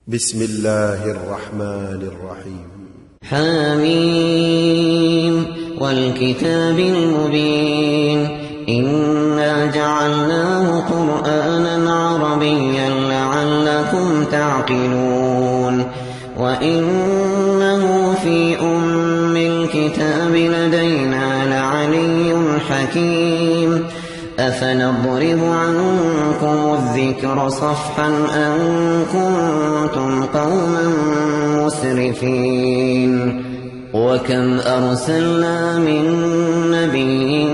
بسم الله الرحمن الرحيم. حميم والكتاب المبين إنا جعلناه قرآنا عربيا لعلكم تعقلون وإنه في أم الكتاب لدينا لعلي حكيم أفنضرب عنكم الذكر صفحا أن كنتم قوما مسرفين وكم أرسلنا من نبي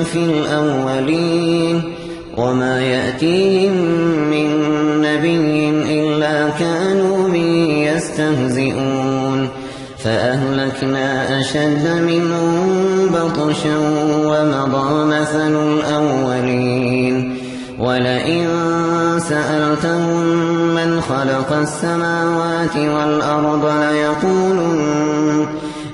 في الأولين وما يأتيهم من نبي إلا كانوا به يستهزئون فأهلكنا أشد منهم بطشا ومضى مثل الأولين ولئن سألتهم من خلق السماوات والأرض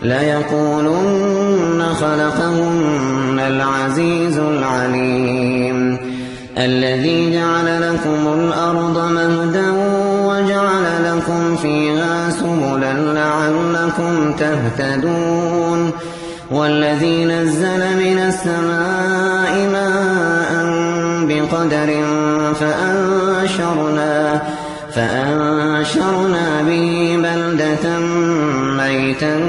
ليقولن خلقهن العزيز العليم الذي جعل لكم الأرض مهدا وجعل لكم فيها سبلا لعلكم تهتدون والذي نزل من السماء ماء بقدر فأنشرنا به بلدة ميتا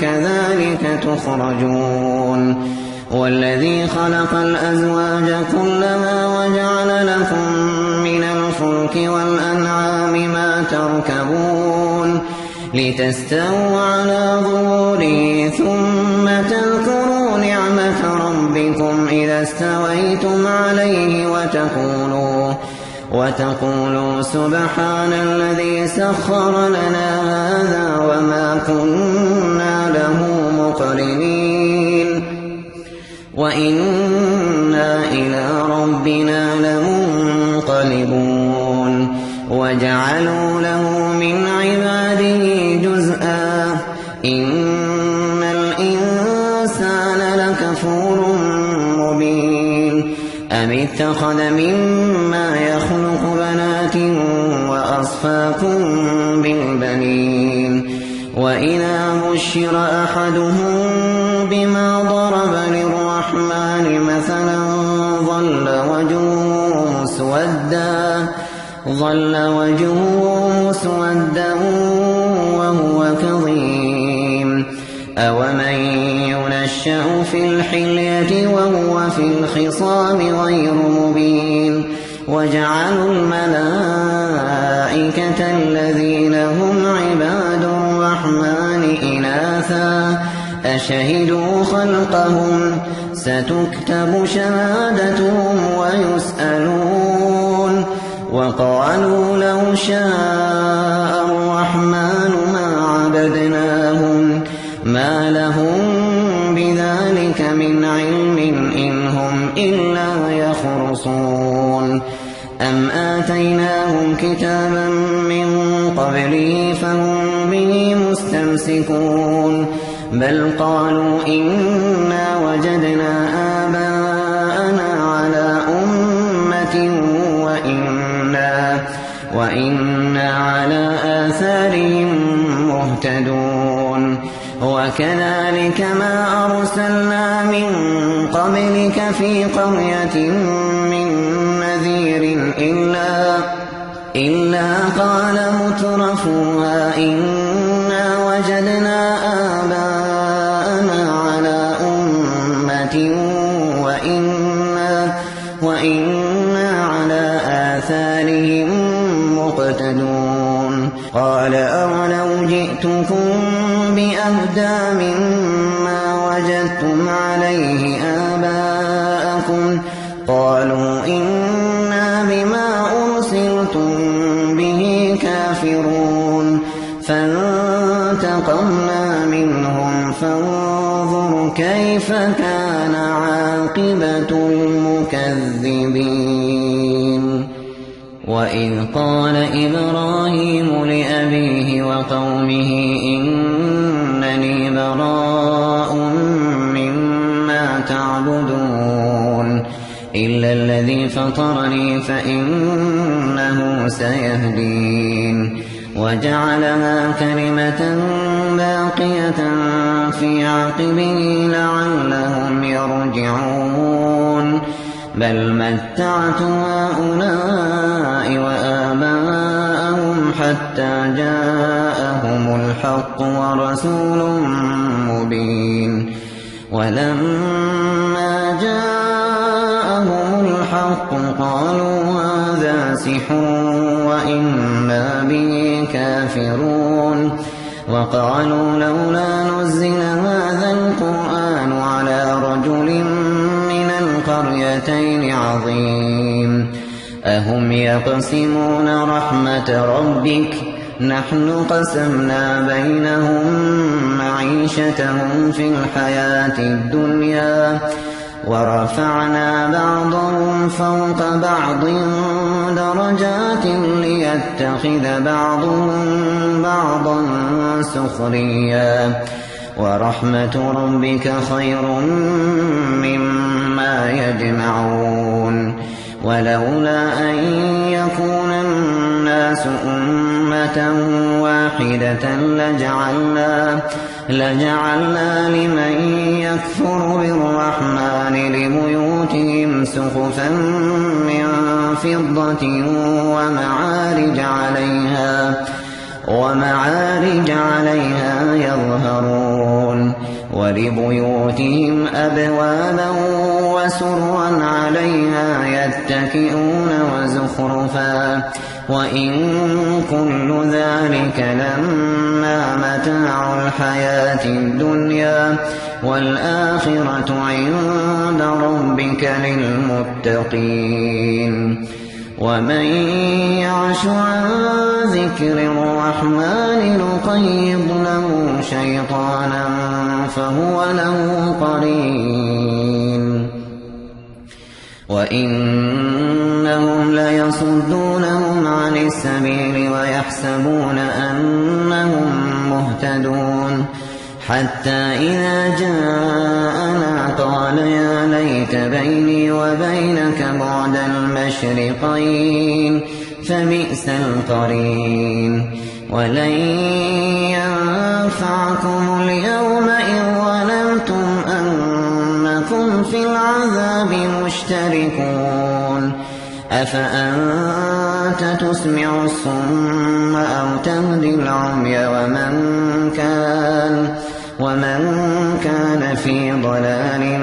كذلك تخرجون والذي خلق الأزواج كلها وجعل لكم من الفلك والأنعام ما تركبون لتستووا على ظهوره ثم تذكروا نعمة ربكم إذا استويتم عليه وتقولوا سبحان الذي سخر لنا هذا وما كنا له مقرنين وإنا إلى ربنا لمنقلبون وجعلوا له من عباده جزءا إن الإنسان لكفور مبين أم اتخذ مما يخلق بنات وأصفاكم بالبنين وإذا بشر أحدهم بما ضرب للرحمن مثلا ظل وجهه مسودا وهو كظيم أومن ينشأ في الحلية وهو في الخصام غير مبين وجعلوا الملائكة الذين هم عباد الرحمن إناثا أشهدوا خلقهم ستكتب شهادتهم ويسألون وقالوا لو شاء الرحمن ما عبدناهم ما لهم بذلك من علم إن هم إلا يخرصون أم آتيناهم كتابا من قبله فهم به مستمسكون بل قالوا إنا وجدنا آباءنا على أمة وإنا على آثارهم مهتدون وكذلك ما أرسلنا من قبلك في قرية من نذير إلا قال مترفوها إنا وجدنا آباءنا على أمة وإنا على آثارهم مقتدون قال أولو جئتكم بأهدى مما وجدتم عليه آباءكم قالوا إنا بما أرسلتم به كافرون فانتقمنا منهم فانظر كيف كان عاقبة المكذبين وإذ قال إبراهيم لأبيه وقومه إنني براء مما تعبدون إلا الذي فطرني فإنه سيهدين وجعلها كلمة باقية في عقبه لعلهم يرجعون بل متعت هؤلاء وآباءهم حتى جاءهم الحق ورسول مبين ولما جاءهم الحق قالوا هذا سحر وإنا به كافرون وقالوا لولا نزل هذا القرآن على رجل من القريتين عظيم أهم يقسمون رحمة ربك نحن قسمنا بينهم معيشتهم في الحياة الدنيا ورفعنا بعضهم فوق بعض درجات ليتخذ بعضهم بعضا سخريا ورحمة ربك خير مما يجمعون ولولا أن يكون الناس أمة واحدة لجعلنا لمن يكفر بالرحمن لبيوتهم سقفا من فضة ومعارج عليها يظهرون ولبيوتهم أبوابا وسرا عليها يتكئون وزخرفا وإن كل ذلك لما متاع الحياة الدنيا والآخرة عند ربك للمتقين ومن يعش عن ذكر الرحمن نقيض له شيطانا فهو له قرين وإنهم ليصدونهم عن السبيل ويحسبون أنهم مهتدون حتى إذا جاءنا قال يا ليت بيني وبينك بعد المشرقين فبئس القرين ولن ينفعكم اليوم إذ ظلمتم أنكم في العذاب مشتركون أفأنت تسمع الصم أو تهدي العمي ومن كان في ضلال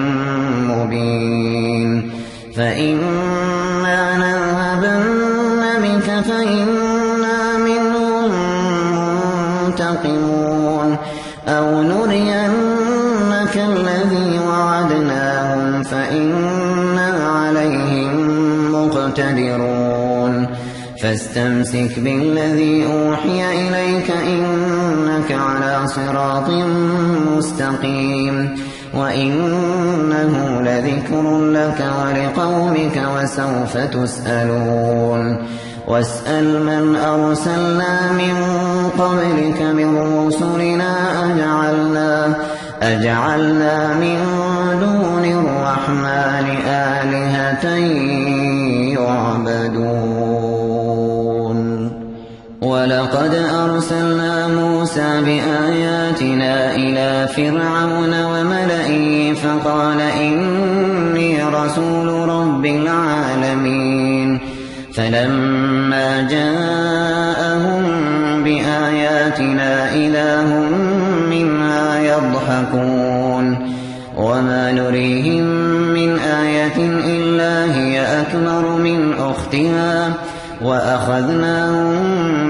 مبين فإما نذهبن بك فإنا منهم منتقمون أو نرينك الذي وعدناهم فإنا عليهم مقتدرون فاستمسك بالذي أوحي إليك إنك على صراط مستقيم وإنه لذكر لك ولقومك وسوف تسألون واسأل من أرسلنا من قبلك من رسلنا أجعلنا من دون الرحمن آلهة يعبدون ولقد أرسلنا موسى بآياتنا إلى فرعون وملئه فقال إني رسول رب العالمين فلما جاءهم بآياتنا إذا هم منها يضحكون وما نريهم من آية إلا هي أكبر من أختها وأخذناهم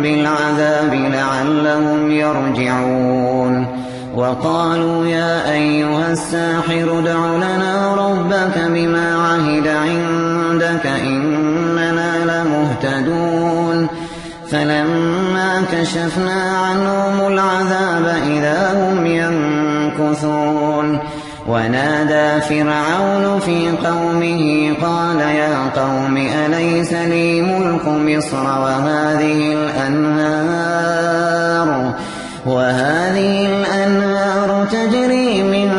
بالعذاب لعلهم يرجعون وقالوا يا أيها الساحر ادع لنا ربك بما عهد عندك إننا لمهتدون فلما كشفنا عنهم العذاب إذا هم ينكثون ونادى فرعون في قومه قال يا قوم أليس لي ملك مصر وهذه الأنهار تجري من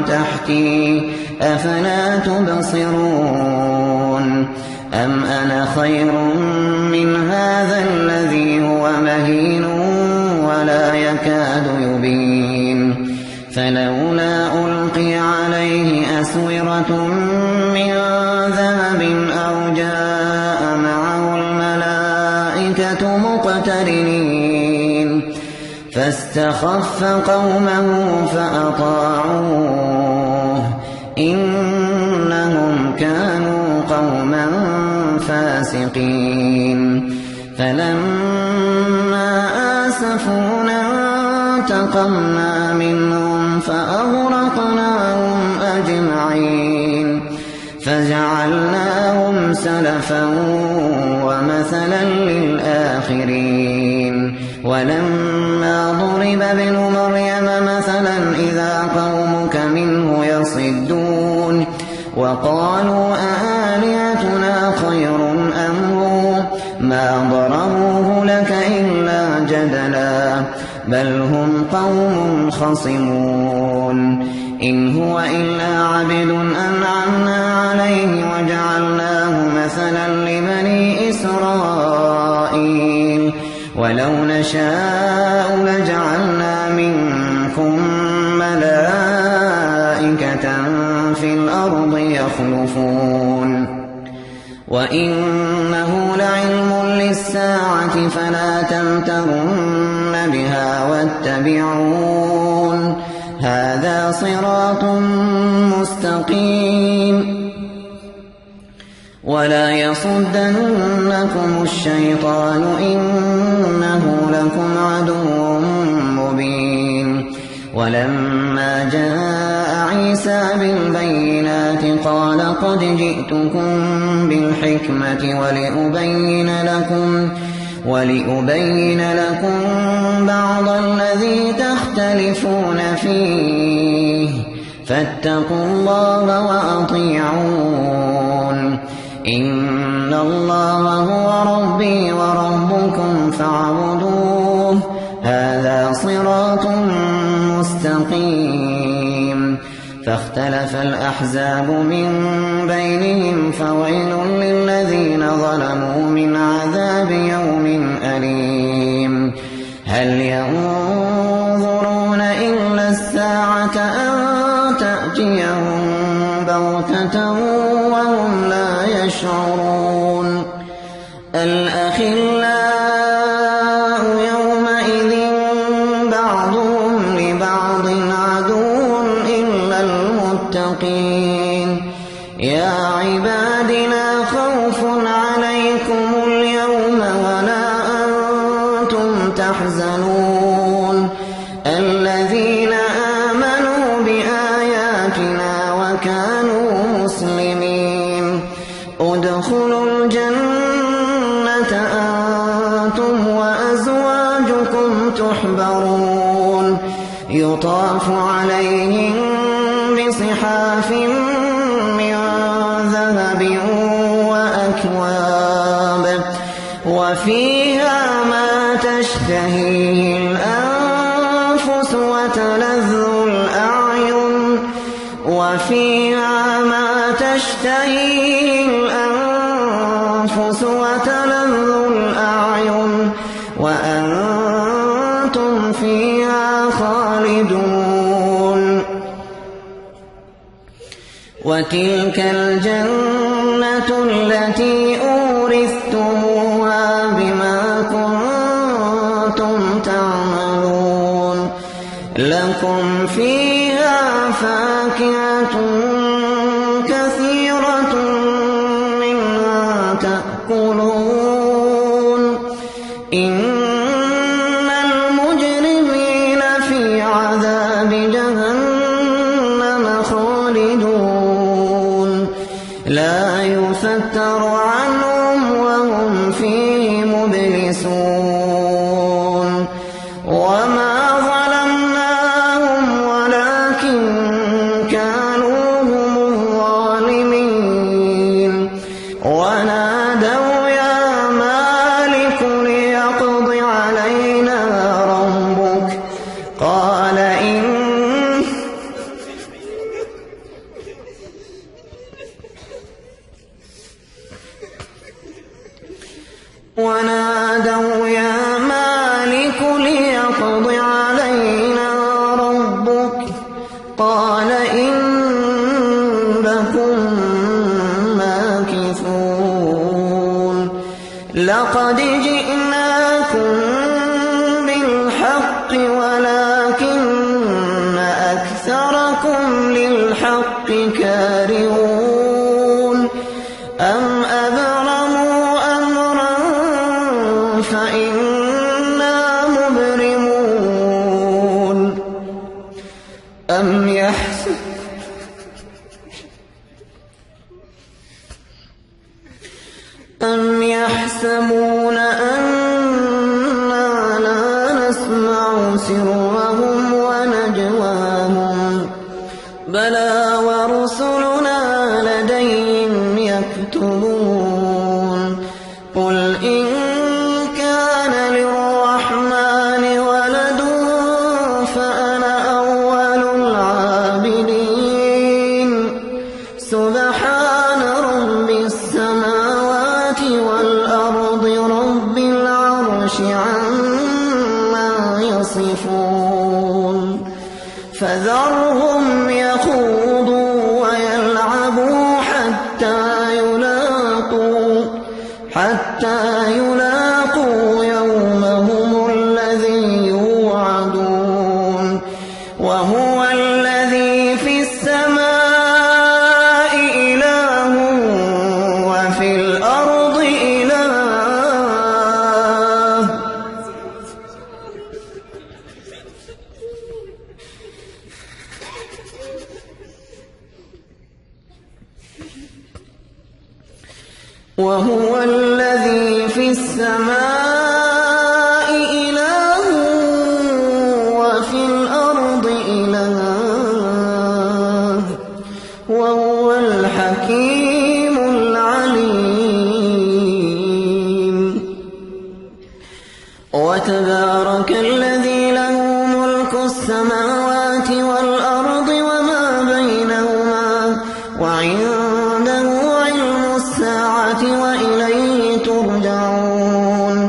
تحتي أفلا تبصرون أم أنا خير من هذا الذي هو مهين ولا يكاد يبين فلولا ألقي عليه أسورة من ذهب أو جاء معه الملائكة مقترنين فاستخف قومه فأطاعوه إنهم كانوا قوما فاسقين فلما آسفونا انتقمنا منهم فأغرقناهم أجمعين فجعلناهم سلفا ومثلا للآخرين ولما ضرب ابن مريم مثلا إذا قومك منه يصدون وقالوا أآلهتنا خير أم هو ما ضربوه لك إلا جدلا بل هم قوم خصمون إن هو إلا عبد أنعمنا عليه وجعلناه مثلا لبني إسرائيل ولو نشاء لجعلنا منكم ملائكة في الأرض يخلفون وإنه لعلم للساعة فلا تمترن بها واتبعون هذا صراط مستقيم ولا يصدنكم الشيطان إنه لكم عدو مبين ولما جاء عيسى بالبينات قال قد جئتكم بالحكمة ولأبين لكم بعض الذي تختلفون فيه فاتقوا الله وأطيعون إن الله هو ربي وربكم فاعبدوه هذا صراط مستقيم فاختلف الأحزاب من بينهم فويل للذين ظلموا من عذاب يوم أليم هل ينظرون إلا الساعة أن تأتيهم بغتة وهم لا يشعرون الأخلاء يومئذ بعضهم لبعض عدو إلا المتقين يا عباد لا خوف عليكم اليوم ولا أنتم تحزنون الذين آمنوا بآياتنا وكانوا مسلمين ادخلوا الجنة أنتم وأزواجكم تحبرون يطاف عليهم بصحاف من ذهب وأكواب وفيها ما تشتهيه الأنفس وتلذ الأعين وأنتم فيها خالدون وتلك الجنة التي أورثتموها بما كنتم تعملون لكم فيها فاكهة كثيرة منها تأكلون إن المجرمين في عذاب جهنم خالدون لا يفتر عنهم وهم فيه مبلسون وما ظلمناهم ولكن كانوا هم الظالمين ونادوا يا مالك ليقض علينا ربك قال ونادوا يا مالك ليقض يقض علينا ربك قال إنكم ماكثون لقد جئناكم بالحق ولكن أكثركم للحق كارهون أم أبرموا أمرا فإنا مبرمون أم يحسبون أنا لا نسمع سرهم ونجواهم بلى ورسلنا لديهم يكتبون قل إن كان للرحمن ولد فأنا أول العابدين سبحان رب السماوات والأرض رب العرش عما يصفون فذرهم يخوضوا ويلعبوا حتى يلاقوا يومهم الذي يوعدون وهو الذي في السماء إله وفي الأرض إله وهو الذي في السماء إله وفي الأرض إله وهو الحكيم العليم وتبارك الذي له ملك السماوات والأرض وما بينهما وعنده علم الساعة وإليه ترجعون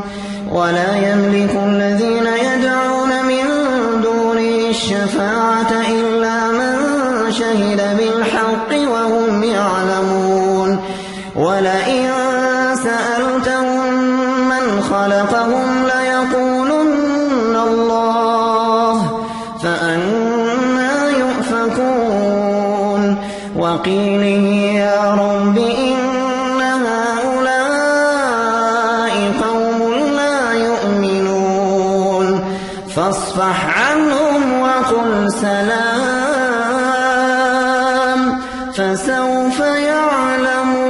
ولا يملك الذين يدعون من دونه الشفاعة إلا من شهد بالحق وهم يعلمون ولئن سألتهم من خلقهم ليقولن الله فأنى يؤفكون وقيله يا رب إن هؤلاء قوم لا يؤمنون فاصفح عنهم وقل سلام فسوف يعلمون